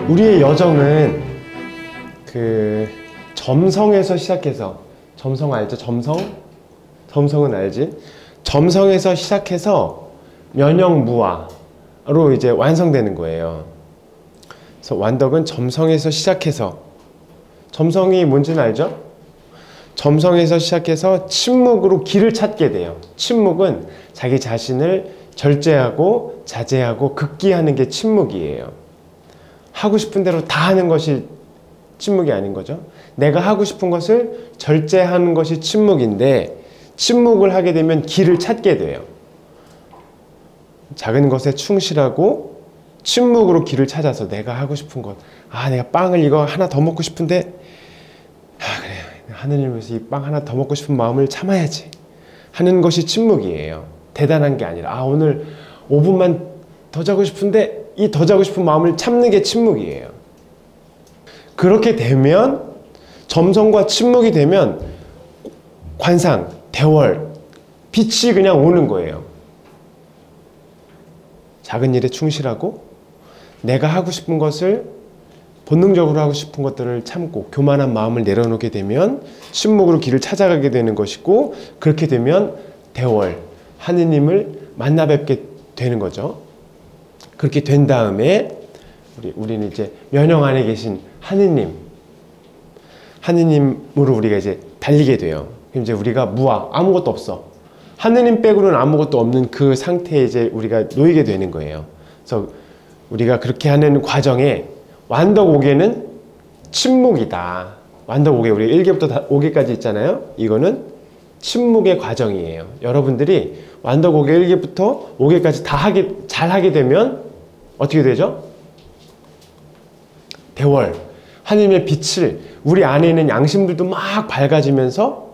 우리의 여정은 그 점성에서 시작해서, 점성 알죠? 점성? 점성은 알지? 점성에서 시작해서 면역무화로 이제 완성되는 거예요. 그래서 완덕은 점성에서 시작해서, 점성이 뭔지는 알죠? 점성에서 시작해서 침묵으로 길을 찾게 돼요. 침묵은 자기 자신을 절제하고 자제하고 극기하는 게 침묵이에요. 하고 싶은 대로 다 하는 것이 침묵이 아닌 거죠. 내가 하고 싶은 것을 절제하는 것이 침묵인데, 침묵을 하게 되면 길을 찾게 돼요. 작은 것에 충실하고 침묵으로 길을 찾아서 내가 하고 싶은 것, 내가 빵을 이거 하나 더 먹고 싶은데, 그래, 하느님을 위해서 이 빵 하나 더 먹고 싶은 마음을 참아야지 하는 것이 침묵이에요. 대단한 게 아니라 오늘 5분만 더 자고 싶은데 이 더 자고 싶은 마음을 참는 게 침묵이에요. 그렇게 되면, 점성과 침묵이 되면 관상, 대월, 빛이 그냥 오는 거예요. 작은 일에 충실하고 내가 하고 싶은 것을, 본능적으로 하고 싶은 것들을 참고 교만한 마음을 내려놓게 되면 침묵으로 길을 찾아가게 되는 것이고, 그렇게 되면 대월, 하느님을 만나 뵙게 되는 거죠. 그렇게 된 다음에 우리는 이제 면영 안에 계신 하느님으로 우리가 이제 달리게 돼요. 그럼 이제 우리가 무아, 아무것도 없어. 하느님 빼고는 아무것도 없는 그 상태에 이제 우리가 놓이게 되는 거예요. 그래서 우리가 그렇게 하는 과정에 완덕 5개는 침묵이다. 완덕 5개, 우리 1개부터 5개까지 있잖아요. 이거는 침묵의 과정이에요. 여러분들이 완덕 5개 1개부터 5개까지 다 잘 하게 되면 어떻게 되죠? 대월, 하느님의 빛을, 우리 안에 있는 양심들도 막 밝아지면서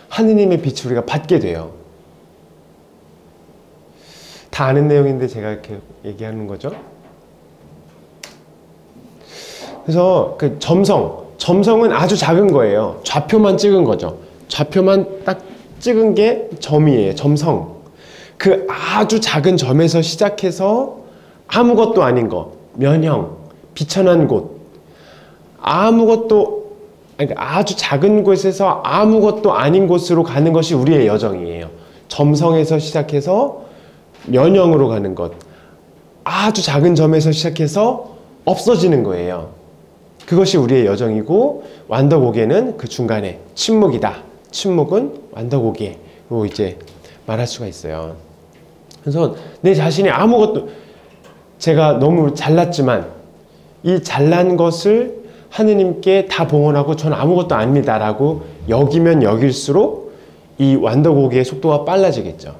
하느님의 빛을 우리가 받게 돼요. 다 아는 내용인데 제가 이렇게 얘기하는 거죠. 그래서 그 점성은 아주 작은 거예요. 좌표만 찍은 거죠. 좌표만 딱 찍은 게 점이에요. 점성. 그 아주 작은 점에서 시작해서 아무것도 아닌 것, 면형, 비천한 곳, 아주 작은 곳에서 아무것도 아닌 곳으로 가는 것이 우리의 여정이에요. 점성에서 시작해서 면형으로 가는 것, 아주 작은 점에서 시작해서 없어지는 거예요. 그것이 우리의 여정이고, 완덕오계는 그 중간에 침묵이다. 침묵은 완덕오계로 이제 말할 수가 있어요. 그래서 내 자신이 제가 너무 잘났지만 이 잘난 것을 하느님께 다 봉헌하고 전 아무것도 아닙니다 라고 여기면 여길수록 이 완덕오계의 속도가 빨라지겠죠.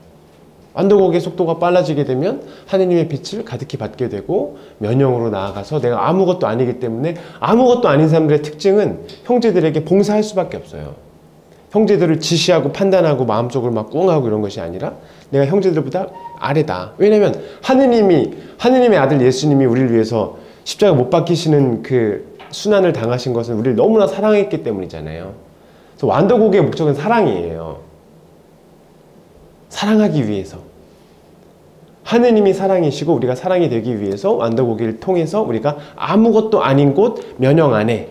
완덕오계의 속도가 빨라지게 되면 하느님의 빛을 가득히 받게 되고 면형으로 나아가서 내가 아무것도 아니기 때문에, 아무것도 아닌 사람들의 특징은 형제들에게 봉사할 수밖에 없어요. 형제들을 지시하고 판단하고 마음속으로 막 꿍하고 이런 것이 아니라 내가 형제들보다 아래다. 왜냐면 하느님의 아들 예수님이 우리를 위해서 십자가 못 박히시는 그 순환을 당하신 것은 우리를 너무나 사랑했기 때문이잖아요. 그래서 완덕오계의 목적은 사랑이에요. 사랑하기 위해서. 하느님이 사랑이시고 우리가 사랑이 되기 위해서 완덕오계를 통해서 우리가 아무것도 아닌 곳 면영 안에,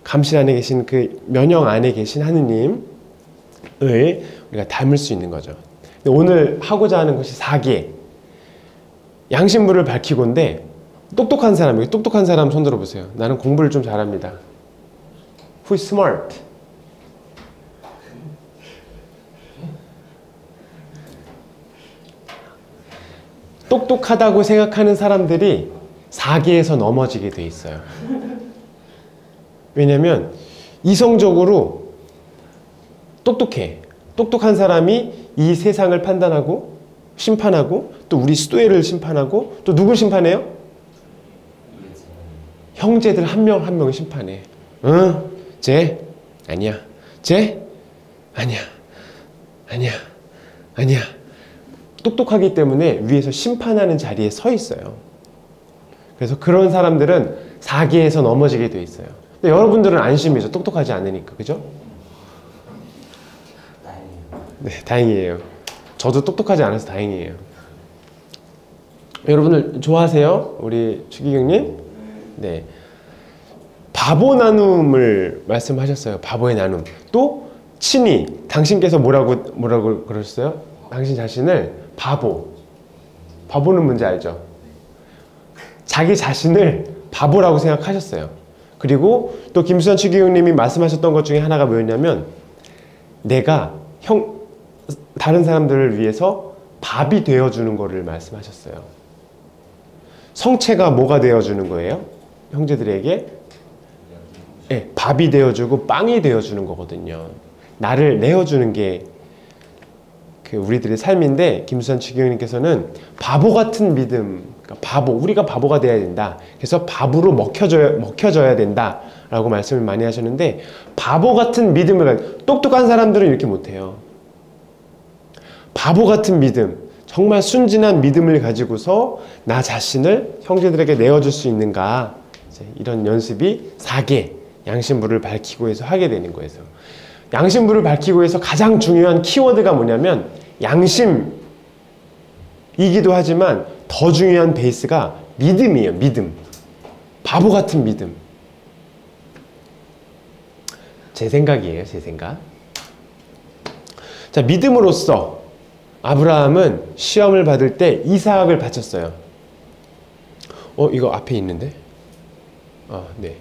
감실 안에 계신 그 면영 안에 계신 하느님을 우리가 닮을 수 있는 거죠. 오늘 하고자 하는 것이 4개. 양심불을 밝히고인데, 똑똑한 사람 손 들어보세요. 나는 공부를 좀 잘합니다. Who is smart? 똑똑하다고 생각하는 사람들이 4개에서 넘어지게 돼 있어요. 왜냐면 이성적으로 똑똑해. 똑똑한 사람이 이 세상을 판단하고 심판하고 또 우리 수도회를 심판하고 또 누굴 심판해요? 형제들 한 명 한 명을 심판해. 응? 쟤? 아니야. 쟤? 아니야. 아니야. 아니야. 똑똑하기 때문에 위에서 심판하는 자리에 서 있어요. 그래서 그런 사람들은 사기에서 넘어지게 돼 있어요. 근데 여러분들은 안심이죠. 똑똑하지 않으니까. 그죠? 네, 다행이에요. 저도 똑똑하지 않아서 다행이에요. 여러분들 좋아하세요? 우리 추기경님? 네. 바보 나눔을 말씀하셨어요. 바보의 나눔. 또 친히 당신께서 뭐라고 그러셨어요? 당신 자신을 바보는 뭔지 알죠? 자기 자신을 바보라고 생각하셨어요. 그리고 또 김수현 추기경님이 말씀하셨던 것 중에 하나가 뭐였냐면 내가 다른 사람들을 위해서 밥이 되어주는 거를 말씀하셨어요. 성체가 뭐가 되어주는 거예요? 형제들에게? 네, 밥이 되어주고 빵이 되어주는 거거든요. 나를 내어주는 게 우리들의 삶인데 김수환 추기경님께서는 바보 같은 믿음, 그러니까 우리가 바보가 돼야 된다. 그래서 밥으로 먹혀져야 된다 라고 말씀을 많이 하셨는데 바보 같은 믿음을 똑똑한 사람들은 이렇게 못해요. 바보 같은 믿음, 정말 순진한 믿음을 가지고서 나 자신을 형제들에게 내어줄 수 있는가, 이런 연습이 4개 양심불을 밝히고 해서 하게 되는 거예요. 양심불을 밝히고 해서 가장 중요한 키워드가 뭐냐면 양심이기도 하지만 더 중요한 베이스가 믿음이에요. 믿음. 바보 같은 믿음. 제 생각이에요. 제 생각. 자, 믿음으로써 아브라함은 시험을 받을 때 이삭을 바쳤어요. 이거 앞에 있는데? 네.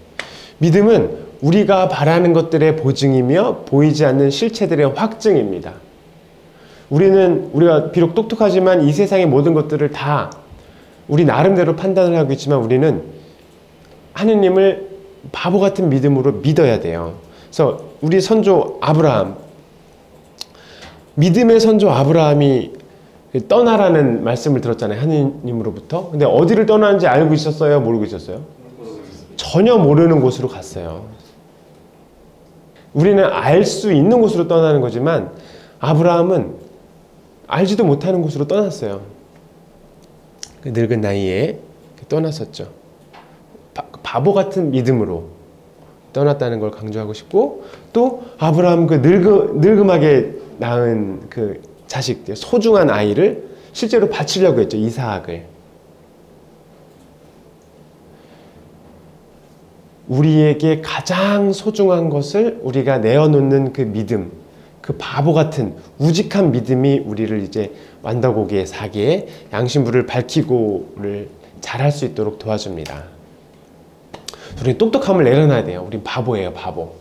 믿음은 우리가 바라는 것들의 보증이며 보이지 않는 실체들의 확증입니다. 우리가 비록 똑똑하지만 이 세상의 모든 것들을 다 우리 나름대로 판단을 하고 있지만 우리는 하느님을 바보 같은 믿음으로 믿어야 돼요. 그래서 우리 선조 아브라함, 믿음의 선조 아브라함이 떠나라는 말씀을 들었잖아요. 하느님으로부터. 근데 어디를 떠나는지 알고 있었어요? 모르고 있었어요? 전혀 모르는 곳으로 갔어요. 우리는 알 수 있는 곳으로 떠나는 거지만 아브라함은 알지도 못하는 곳으로 떠났어요. 늙은 나이에 떠났었죠. 바보 같은 믿음으로 떠났다는 걸 강조하고 싶고, 또 아브라함 늙음하게 낳은 그 자식, 소중한 아이를 실제로 바치려고 했죠. 이삭을. 우리에게 가장 소중한 것을 우리가 내어놓는 그 믿음, 그 바보 같은 우직한 믿음이 우리를 이제 완다고기의 4개의 양심불을 밝히고를 잘할 수 있도록 도와줍니다. 우리는 똑똑함을 내려놔야 돼요. 우린 바보예요, 바보.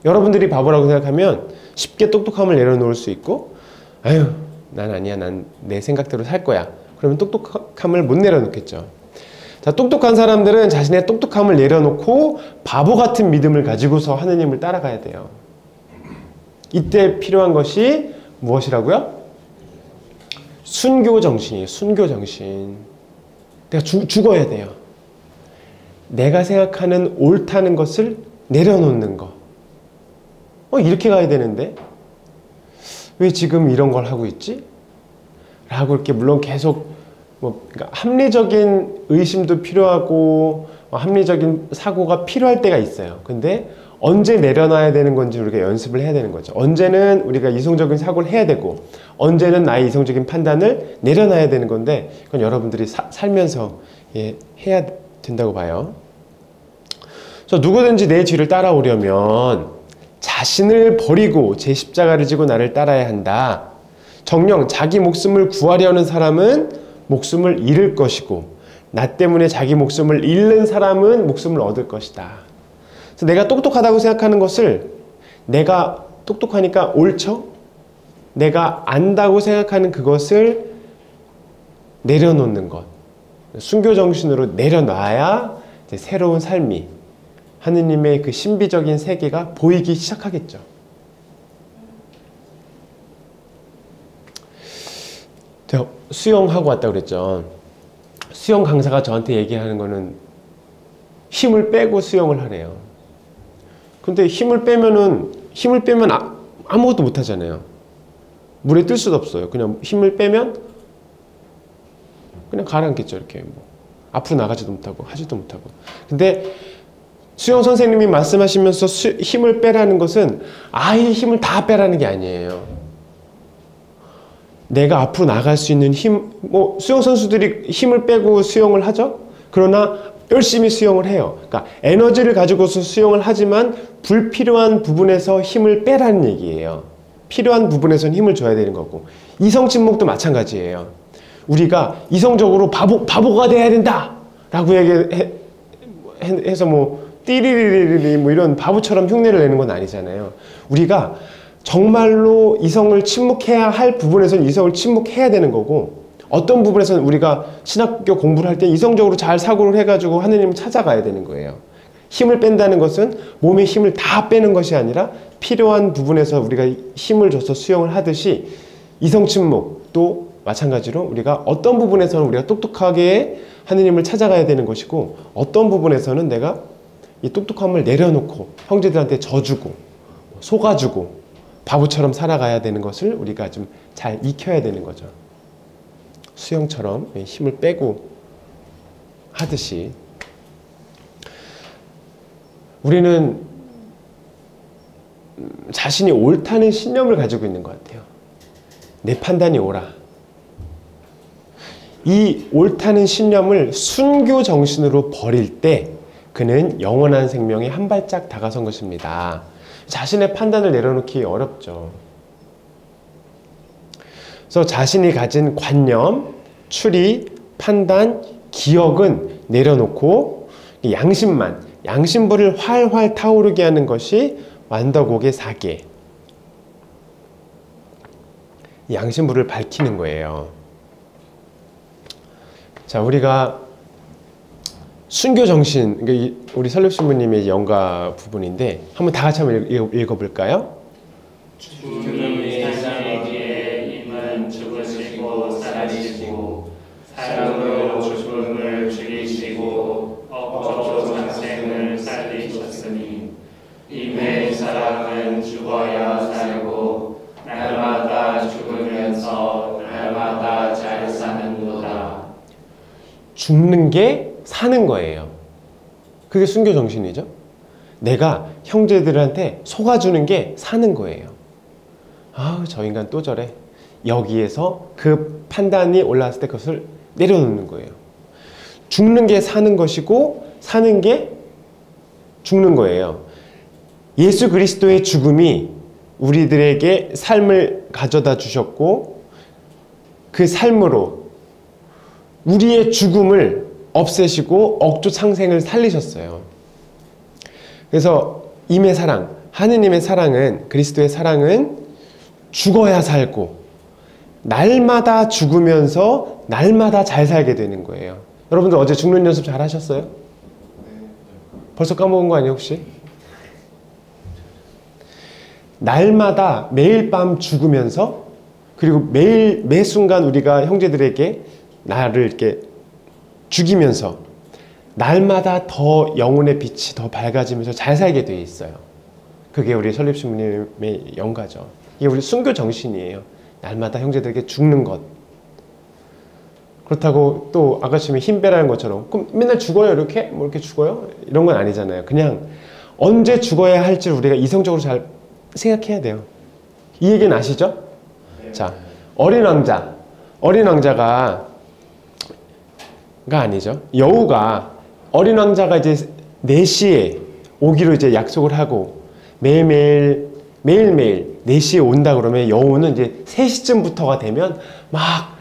여러분들이 바보라고 생각하면 쉽게 똑똑함을 내려놓을 수 있고, 아유, 난 아니야, 난 내 생각대로 살 거야. 그러면 똑똑함을 못 내려놓겠죠. 자, 똑똑한 사람들은 자신의 똑똑함을 내려놓고 바보 같은 믿음을 가지고서 하느님을 따라가야 돼요. 이때 필요한 것이 무엇이라고요? 순교정신이에요. 순교정신. 내가 죽어야 돼요. 내가 생각하는 옳다는 것을 내려놓는 거. 이렇게 가야 되는데 왜 지금 이런 걸 하고 있지? 라고 이렇게 물론 계속 그러니까 합리적인 의심도 필요하고 합리적인 사고가 필요할 때가 있어요. 근데 언제 내려놔야 되는 건지 우리가 연습을 해야 되는 거죠. 언제는 우리가 이성적인 사고를 해야 되고 언제는 나의 이성적인 판단을 내려놔야 되는 건데 그건 여러분들이 살면서 해야 된다고 봐요. 그래서 누구든지 내 뒤를 따라오려면 자신을 버리고 제 십자가를 지고 나를 따라야 한다. 정녕 자기 목숨을 구하려는 사람은 목숨을 잃을 것이고 나 때문에 자기 목숨을 잃는 사람은 목숨을 얻을 것이다. 그래서 내가 똑똑하다고 생각하는 것을 내가 똑똑하니까 옳죠? 내가 안다고 생각하는 그것을 내려놓는 것. 순교정신으로 내려놔야 이제 새로운 삶이 하느님의 그 신비적인 세계가 보이기 시작하겠죠. 제가 수영하고 왔다고 그랬죠. 수영 강사가 저한테 얘기하는 거는 힘을 빼고 수영을 하래요. 근데 힘을 빼면 아무것도 못 하잖아요. 물에 뜰 수도 없어요. 그냥 힘을 빼면 그냥 가라앉겠죠. 이렇게 뭐 앞으로 나가지도 못하고 하지도 못하고. 근데 수영 선생님이 말씀하시면서 힘을 빼라는 것은 아예 힘을 다 빼라는 게 아니에요. 내가 앞으로 나갈 수 있는 힘, 뭐 수영 선수들이 힘을 빼고 수영을 하죠. 그러나 열심히 수영을 해요. 그러니까 에너지를 가지고서 수영을 하지만 불필요한 부분에서 힘을 빼라는 얘기예요. 필요한 부분에서는 힘을 줘야 되는 거고, 이성 침묵도 마찬가지예요. 우리가 이성적으로 바보가 돼야 된다 라고 해서 뭐 띠리리리리 뭐 이런 바보처럼 흉내를 내는 건 아니잖아요. 우리가 정말로 이성을 침묵해야 할 부분에서는 이성을 침묵해야 되는 거고, 어떤 부분에서는 우리가 신학교 공부를 할 때 이성적으로 잘 사고를 해가지고 하느님을 찾아가야 되는 거예요. 힘을 뺀다는 것은 몸의 힘을 다 빼는 것이 아니라 필요한 부분에서 우리가 힘을 줘서 수영을 하듯이 이성 침묵도 마찬가지로 우리가 어떤 부분에서는 우리가 똑똑하게 하느님을 찾아가야 되는 것이고, 어떤 부분에서는 내가 이 똑똑함을 내려놓고 형제들한테 져주고 속아주고 바보처럼 살아가야 되는 것을 우리가 좀 잘 익혀야 되는 거죠. 수영처럼 힘을 빼고 하듯이 우리는 자신이 옳다는 신념을 가지고 있는 것 같아요. 내 판단이 옳아. 이 옳다는 신념을 순교 정신으로 버릴 때 그는 영원한 생명에 한 발짝 다가선 것입니다. 자신의 판단을 내려놓기 어렵죠. 그래서 자신이 가진 관념, 추리, 판단, 기억은 내려놓고 양심불을 활활 타오르게 하는 것이 완덕옥의 사계. 양심불을 밝히는 거예요. 자, 우리가 순교정신, 그러니까 우리 설립신부님의 연가 부분인데 한번 다 같이 한번 읽어볼까요? 주님이 세상에게 임은 죽으시고 살리시고 사람으로 죽음을 죽이시고 업조 장생을 살리셨으니 임의 사랑은 죽어야 살고 날마다 죽으면서 날마다 잘 사는도다. 죽는 게 사는 거예요. 그게 순교 정신이죠. 내가 형제들한테 속아주는 게 사는 거예요. 아, 저 인간 또 저래. 여기에서 그 판단이 올라왔을 때 그것을 내려놓는 거예요. 죽는 게 사는 것이고 사는 게 죽는 거예요. 예수 그리스도의 죽음이 우리들에게 삶을 가져다 주셨고 그 삶으로 우리의 죽음을 없애시고 억조 창생을 살리셨어요. 그래서 임의 사랑, 하느님의 사랑은, 그리스도의 사랑은 죽어야 살고 날마다 죽으면서 날마다 잘 살게 되는 거예요. 여러분들 어제 죽는 연습 잘 하셨어요? 벌써 까먹은 거 아니에요 혹시? 날마다 매일 밤 죽으면서, 그리고 매 순간 우리가 형제들에게 나를 이렇게 죽이면서 날마다 더 영혼의 빛이 더 밝아지면서 잘 살게 되어 있어요. 그게 우리 설립신부님의 연가죠. 이게 우리 순교 정신이에요. 날마다 형제들에게 죽는 것. 그렇다고 또 아까 지금 힘 빼라는 것처럼 그럼 맨날 죽어요 이렇게? 뭐 이렇게 죽어요? 이런 건 아니잖아요. 그냥 언제 죽어야 할지 우리가 이성적으로 잘 생각해야 돼요. 이 얘기는 아시죠? 네. 자, 어린 왕자가 아니죠. 여우가, 어린 왕자가 이제 4시에 오기로 이제 약속을 하고 매일매일 4시에 온다 그러면 여우는 이제 3시쯤부터가 되면 막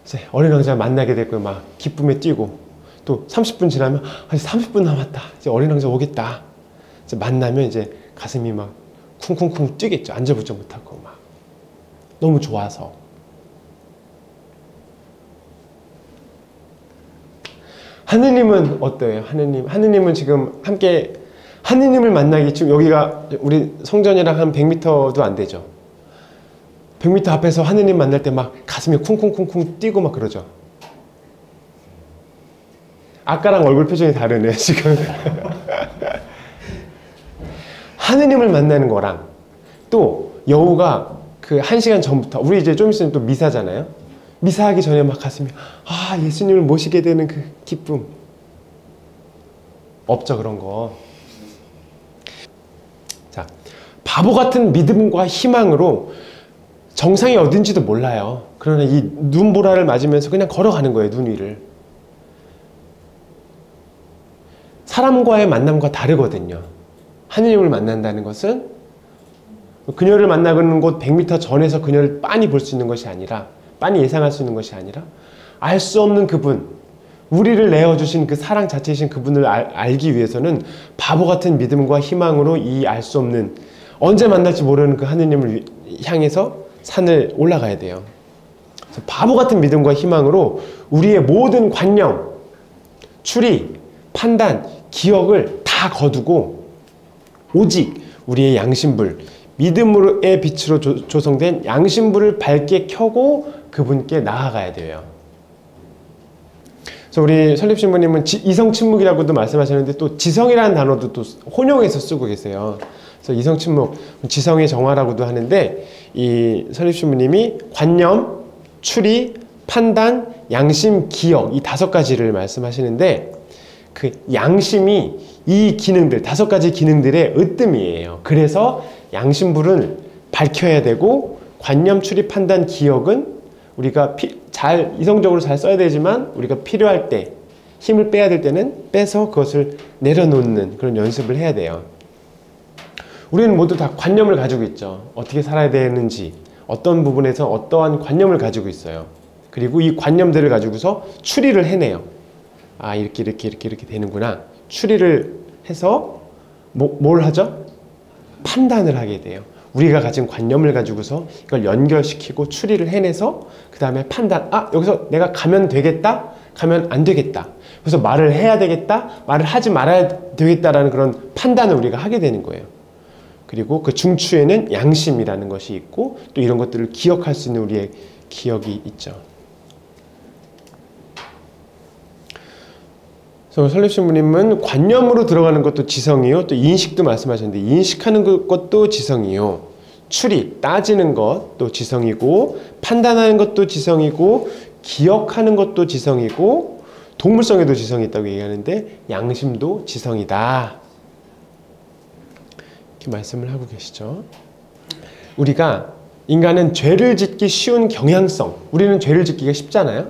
이제 어린 왕자 만나게 되고 막 기쁨에 뛰고, 또 30분 지나면 아직 30분 남았다. 이제 어린 왕자 오겠다. 이제 만나면 이제 가슴이 막 쿵쿵쿵 뛰겠죠. 앉아보지 못하고 막 너무 좋아서. 하느님은 어때요? 하느님은 지금 함께 하느님을 만나기, 지금 여기가 우리 성전이랑 한 100m도 안 되죠. 100m 앞에서 하느님 만날 때 막 가슴이 쿵쿵쿵쿵 뛰고 막 그러죠. 아까랑 얼굴 표정이 다르네 지금. 하느님을 만나는 거랑 또 여우가 그 1시간 전부터, 우리 이제 좀 있으면 또 미사잖아요. 미사하기 전에 막 가슴이 예수님을 모시게 되는 그 기쁨 없죠, 그런 거. 자, 바보 같은 믿음과 희망으로 정상이 어딘지도 몰라요. 그러나 이 눈보라를 맞으면서 그냥 걸어가는 거예요, 눈 위를. 사람과의 만남과 다르거든요. 하느님을 만난다는 것은 그녀를 만나는 곳 100m 전에서 그녀를 빤히 볼 수 있는 것이 아니라, 빤히 예상할 수 있는 것이 아니라, 알 수 없는 그분, 우리를 내어주신 그 사랑 자체이신 그분을 알기 위해서는 바보 같은 믿음과 희망으로 이 알 수 없는, 언제 만날지 모르는 그 하느님을 향해서 산을 올라가야 돼요. 그래서 바보 같은 믿음과 희망으로 우리의 모든 관념, 추리, 판단, 기억을 다 거두고 오직 우리의 양심불, 믿음의 빛으로 조성된 양심불을 밝게 켜고 그분께 나아가야 돼요. 그래서 우리 설립신부님은 이성침묵이라고도 말씀하셨는데 또 지성이라는 단어도 또 혼용해서 쓰고 계세요. 그래서 이성침묵, 지성의 정화라고도 하는데, 이 설립신부님이 관념, 추리, 판단, 양심, 기억, 이 5가지를 말씀하시는데, 그 양심이 이 기능들, 5가지 기능들의 으뜸이에요. 그래서 양심불은 밝혀야 되고, 관념, 추리, 판단, 기억은 우리가 이성적으로 잘 써야 되지만 우리가 필요할 때, 힘을 빼야 될 때는 빼서 그것을 내려놓는 그런 연습을 해야 돼요. 우리는 모두 다 관념을 가지고 있죠. 어떻게 살아야 되는지, 어떤 부분에서 어떠한 관념을 가지고 있어요. 그리고 이 관념들을 가지고서 추리를 해내요. 이렇게 되는구나. 추리를 해서 뭘 하죠? 판단을 하게 돼요. 우리가 가진 관념을 가지고서 이걸 연결시키고 추리를 해내서 그 다음에 판단, 여기서 내가 가면 되겠다, 가면 안 되겠다. 그래서 말을 해야 되겠다, 말을 하지 말아야 되겠다라는 그런 판단을 우리가 하게 되는 거예요. 그리고 그 중추에는 양심이라는 것이 있고 또 이런 것들을 기억할 수 있는 우리의 기억이 있죠. 그래서 설립신부님은 관념으로 들어가는 것도 지성이요, 또 인식도 말씀하셨는데, 인식하는 것도 지성이요, 추리, 따지는 것도 지성이고, 판단하는 것도 지성이고, 기억하는 것도 지성이고, 동물성에도 지성이 있다고 얘기하는데 양심도 지성이다, 이렇게 말씀을 하고 계시죠. 우리가 인간은 죄를 짓기 쉬운 경향성, 우리는 죄를 짓기가 쉽잖아요.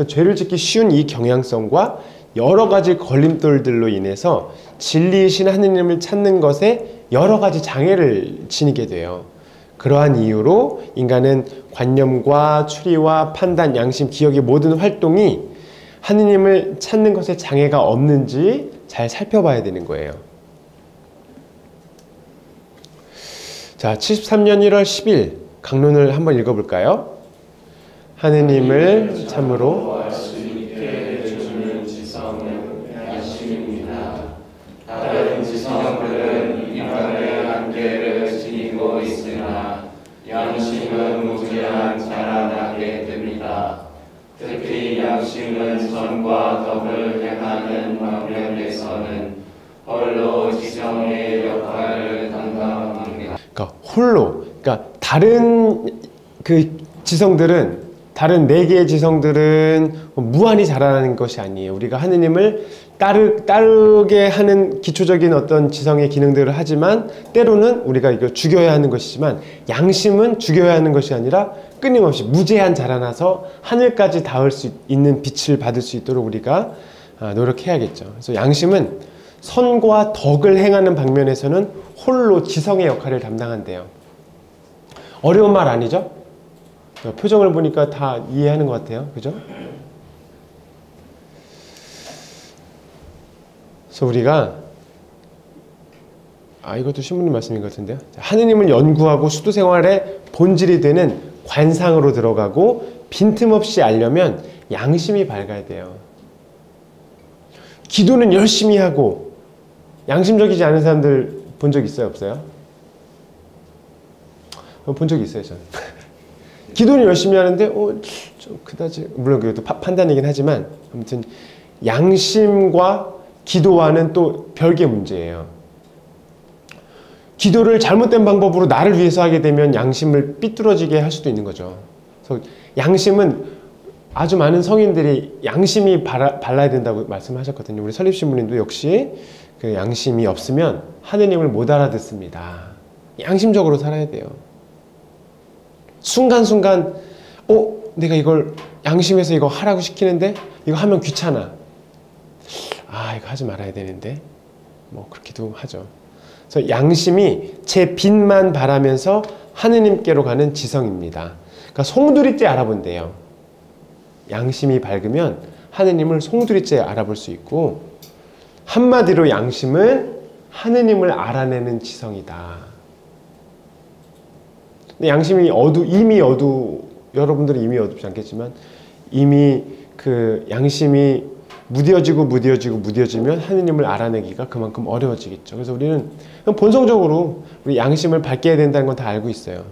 죄를 짓기 쉬운 이 경향성과 여러 가지 걸림돌들로 인해서 진리이신 하느님을 찾는 것에 여러 가지 장애를 지니게 돼요. 그러한 이유로 인간은 관념과 추리와 판단, 양심, 기억의 모든 활동이 하느님을 찾는 것에 장애가 없는지 잘 살펴봐야 되는 거예요. 자, 73년 1월 10일 강론을 한번 읽어볼까요? 하느님을 참으로 다른 지성들은 인간의 한계를 지니고 있으나 양심은 무제한 자라나게 됩니다. 특히 양심은 선과 덕을 행하는 방면에서는 홀로 지성의 역할을 담당합니다. 그러니까 다른 그 지성들은, 다른 4개의 지성들은 무한히 자라나는 것이 아니에요. 우리가 하느님을 따르게 하는 기초적인 어떤 지성의 기능들을 하지만 때로는 우리가 이걸 죽여야 하는 것이지만, 양심은 죽여야 하는 것이 아니라 끊임없이 무제한 자라나서 하늘까지 닿을 수 있는 빛을 받을 수 있도록 우리가 노력해야겠죠. 그래서 양심은 선과 덕을 행하는 방면에서는 홀로 지성의 역할을 담당한대요. 어려운 말 아니죠? 표정을 보니까 다 이해하는 것 같아요. 그죠? 그래서 우리가 이것도 신부님 말씀인 것 같은데요. 하느님을 연구하고 수도 생활의 본질이 되는 관상으로 들어가고 빈틈없이 알려면 양심이 밝아야 돼요. 기도는 열심히 하고 양심적이지 않은 사람들 본 적 있어요? 없어요? 본 적이 있어요, 저는. 기도는 열심히 하는데 좀 그다지, 물론 그것도 판단이긴 하지만 아무튼 양심과 기도와는 또 별개 문제예요. 기도를 잘못된 방법으로 나를 위해서 하게 되면 양심을 삐뚤어지게 할 수도 있는 거죠. 그래서 양심은 아주 많은 성인들이 양심이 발라야 된다고 말씀하셨거든요. 우리 설립신부님도 역시 그 양심이 없으면 하느님을 못 알아듣습니다. 양심적으로 살아야 돼요. 순간순간 내가 이걸 양심에서 이거 하라고 시키는데 이거 하면 귀찮아. 이거 하지 말아야 되는데 뭐 그렇게도 하죠. 그래서 양심이 제 빛만 바라면서 하느님께로 가는 지성입니다. 그러니까 송두리째 알아본대요. 양심이 밝으면 하느님을 송두리째 알아볼 수 있고, 한마디로 양심은 하느님을 알아내는 지성이다. 근데 양심이 여러분들은 이미 어둡지 않겠지만 이미 그 양심이 무뎌지면 하느님을 알아내기가 그만큼 어려워지겠죠. 그래서 우리는 본성적으로 우리 양심을 밝게 해야 된다는 건 다 알고 있어요.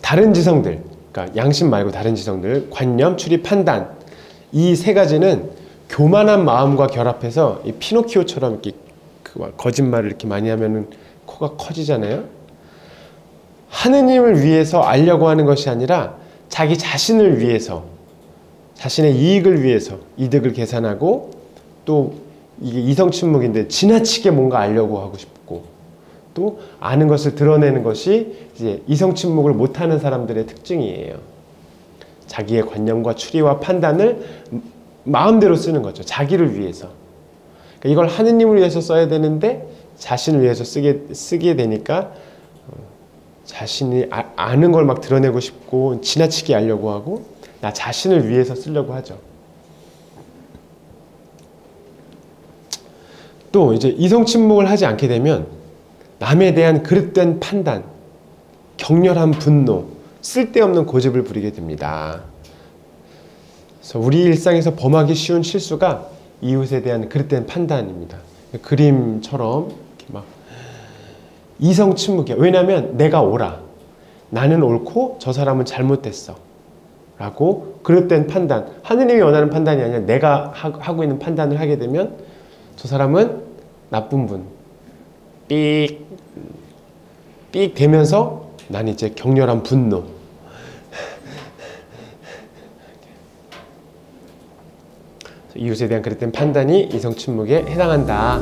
다른 지성들, 그러니까 양심 말고 다른 지성들, 관념, 추리, 판단, 이 세 가지는 교만한 마음과 결합해서 이 피노키오처럼 이렇게 거짓말을 이렇게 많이 하면은 코가 커지잖아요. 하느님을 위해서 알려고 하는 것이 아니라 자기 자신을 위해서, 자신의 이익을 위해서 이득을 계산하고, 또 이게 이성침묵인데 지나치게 뭔가 알려고 하고 싶고, 또 아는 것을 드러내는 것이 이제 이성침묵을 못하는 사람들의 특징이에요. 자기의 관념과 추리와 판단을 마음대로 쓰는 거죠. 자기를 위해서. 그러니까 이걸 하느님을 위해서 써야 되는데 자신을 위해서 쓰게 되니까 자신이 아는 걸 막 드러내고 싶고 지나치게 알려고 하고 나 자신을 위해서 쓰려고 하죠. 또 이제 이성침묵을 하지 않게 되면 남에 대한 그릇된 판단, 격렬한 분노, 쓸데없는 고집을 부리게 됩니다. 그래서 우리 일상에서 범하기 쉬운 실수가 이웃에 대한 그릇된 판단입니다. 그림처럼 이렇게 막 이성침묵이야. 왜냐하면 내가 옳아, 나는 옳고 저 사람은 잘못됐어 라고 그릇된 판단, 하느님이 원하는 판단이 아니라 내가 하고 있는 판단을 하게 되면 저 사람은 나쁜 분, 삑 되면서 난 이제 격렬한 분노, 이웃에 대한 그릇된 판단이 이성침묵에 해당한다.